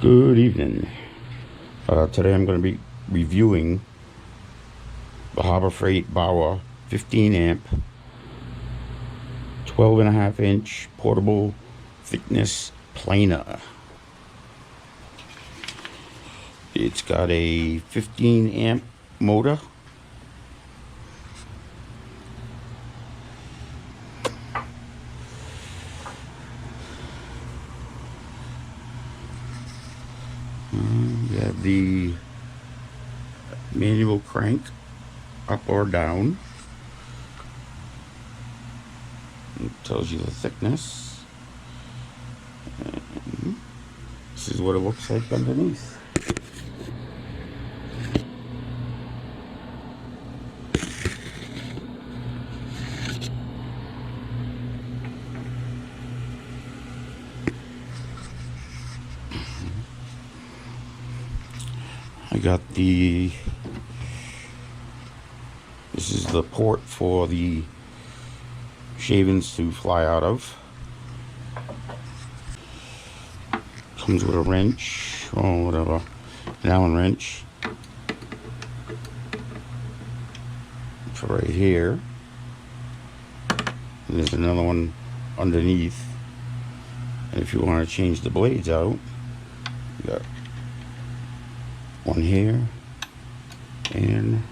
Good evening. Today I'm going to be reviewing the Harbor Freight Bauer 15 amp 12.5 inch portable thickness planer. It's got a 15 amp motor. You have the manual crank up or down. It tells you the thickness. And this is what it looks like underneath. I got this is the port for the shavings to fly out of. Comes with a wrench, or whatever, an Allen wrench for right here. And there's another one underneath. And if you want to change the blades out, you got one here and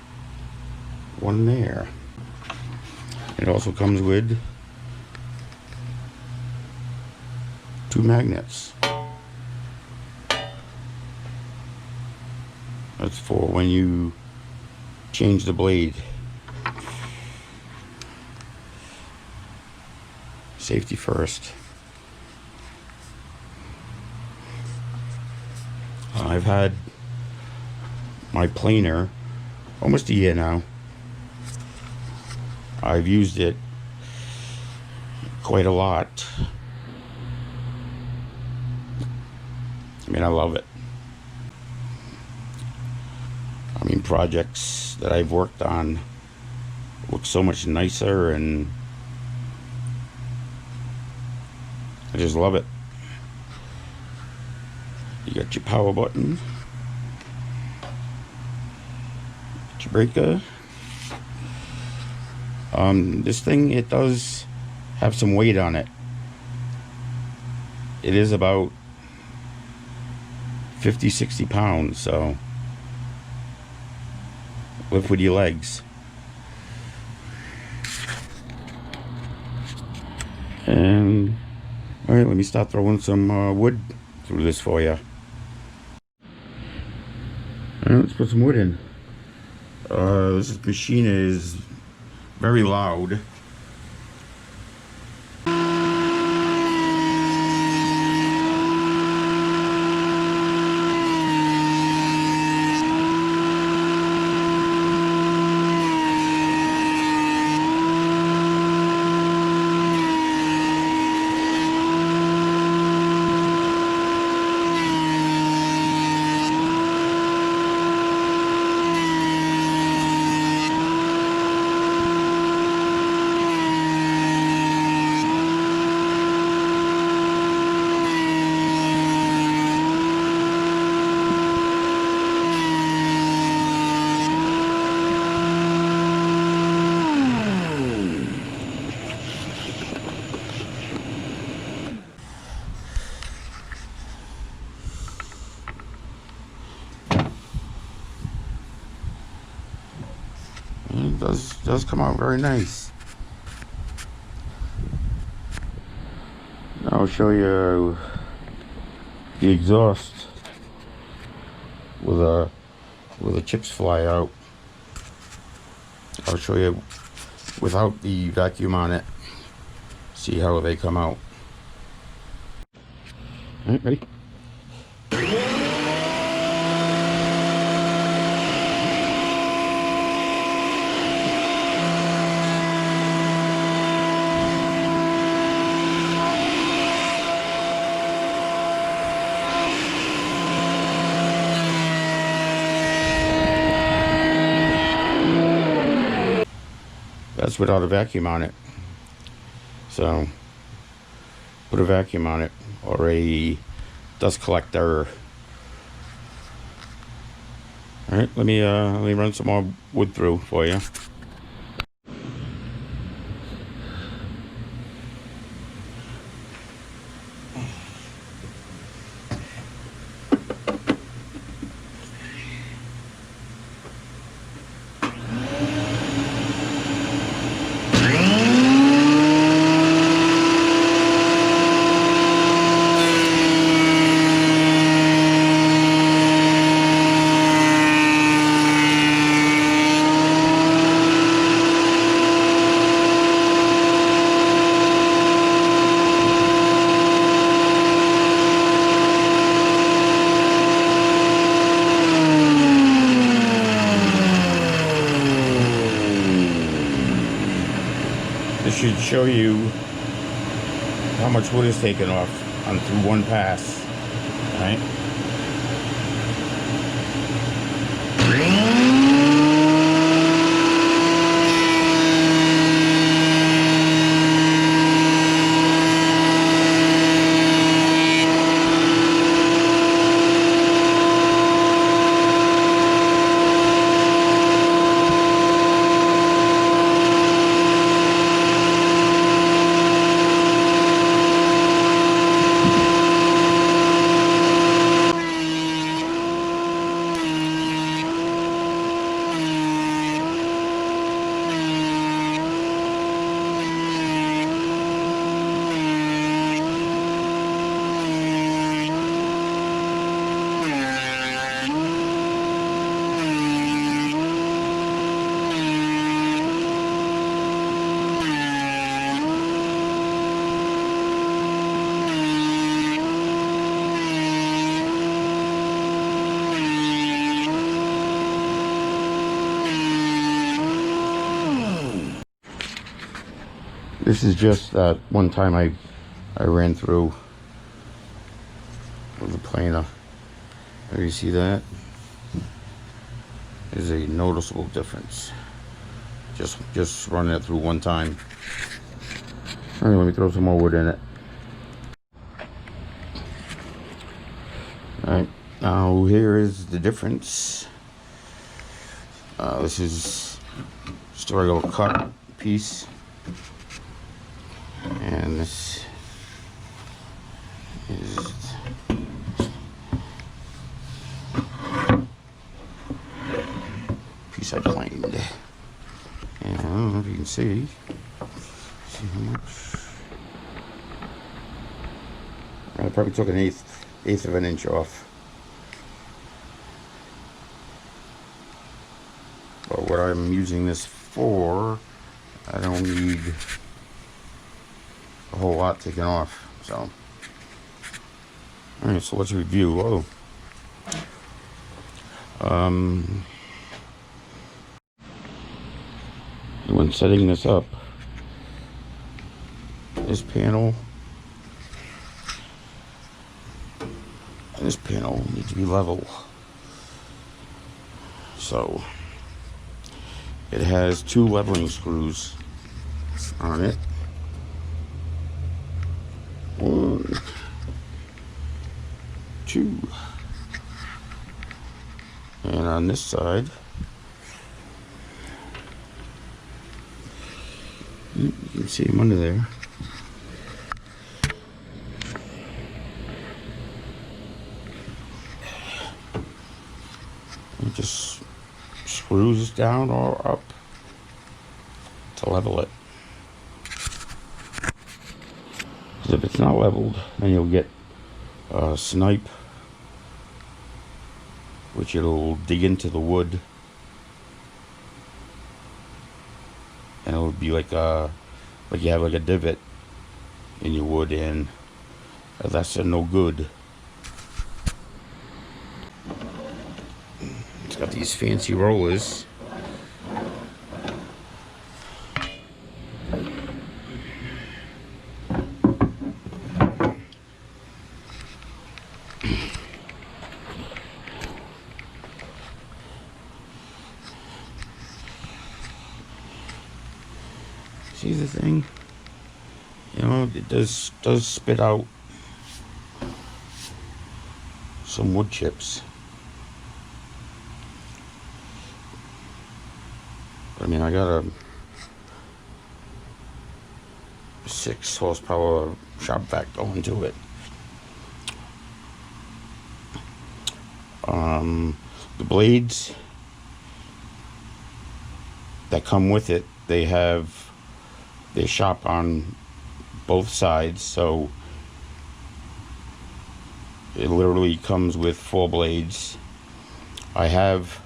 one there. It also comes with 2 magnets. That's for when you change the blade. Safety first. I've had my planer almost a year now. I've used it quite a lot. I mean, I love it. I mean, projects that I've worked on look so much nicer, and I just love it. You got your power button, your breaker. This thing, it does have some weight on it. It is about 50-60 pounds, so lift with your legs. And all right, let me start throwing some wood through this for you. All right, let's put some wood in. This machine is very loud. It does come out very nice. Now I'll show you the exhaust with the chips fly out. I'll show you without the vacuum on it. See how they come out. All right, ready? That's without a vacuum on it. So put a vacuum on it, or a dust collector All right, let me run some more wood through for you. This should show you how much wood is taken off through one pass, right? This is just that one time I ran through with the planer. You see that? There's a noticeable difference. Just running it through one time. All right, let me throw some more wood in it. All right, now here is the difference. This is just a regular cut piece. And this is piece I planed. And I don't know if you can see how much. I probably took an eighth of an inch off. But what I'm using this for, I don't need a whole lot taken off. So, all right, so let's review. When setting this up, this panel and this panel need to be level. So it has 2 leveling screws on it. 1, 2, and on this side, you can see them under there. It just screws down or up to level it. Because if it's not leveled, then you'll get snipe, which it'll dig into the wood, and it'll be like you have like a divot in your wood, and that's no good. It's got these fancy rollers. See the thing? You know, it does spit out some wood chips. I mean, I got a 6 horsepower shop vac going to it. The blades that come with it, they shop on both sides, so it literally comes with 4 blades. I have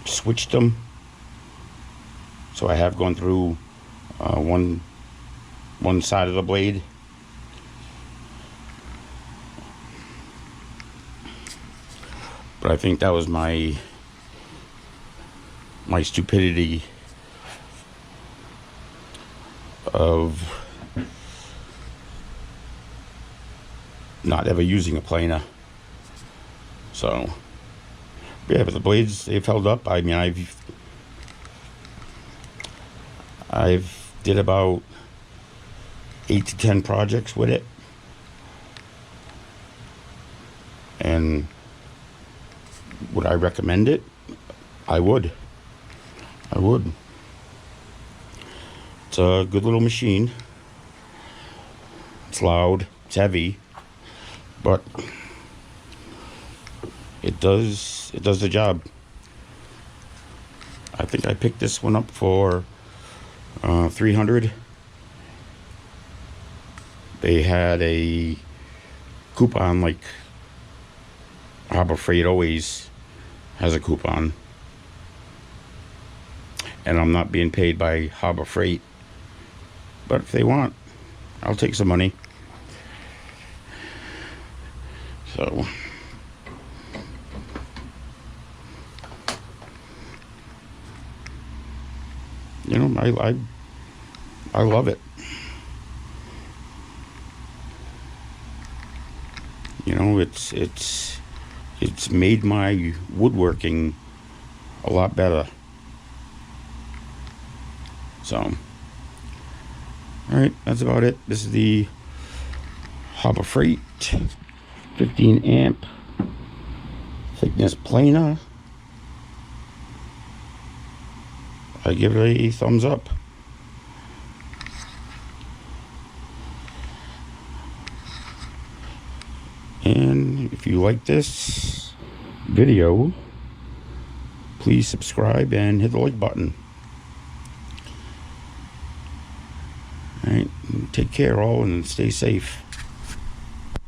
switched them, so I have gone through one side of the blade. But I think that was my stupidity of not ever using a planer. So yeah, but the blades, they've held up. I mean, I've did about 8 to 10 projects with it, and would I recommend it? I would. It's a good little machine. It's loud, it's heavy, but it does the job. I think I picked this one up for $300. They had a coupon, like Harbor Freight always has a coupon, and I'm not being paid by Harbor Freight, but if they want, I'll take some money. So you know, I love it. You know, it's made my woodworking a lot better. So, all right, that's about it. This is the Harbor Freight 15 amp thickness planer. I give it a thumbs up. And if you like this video, please subscribe and hit the like button. All right, take care all and stay safe.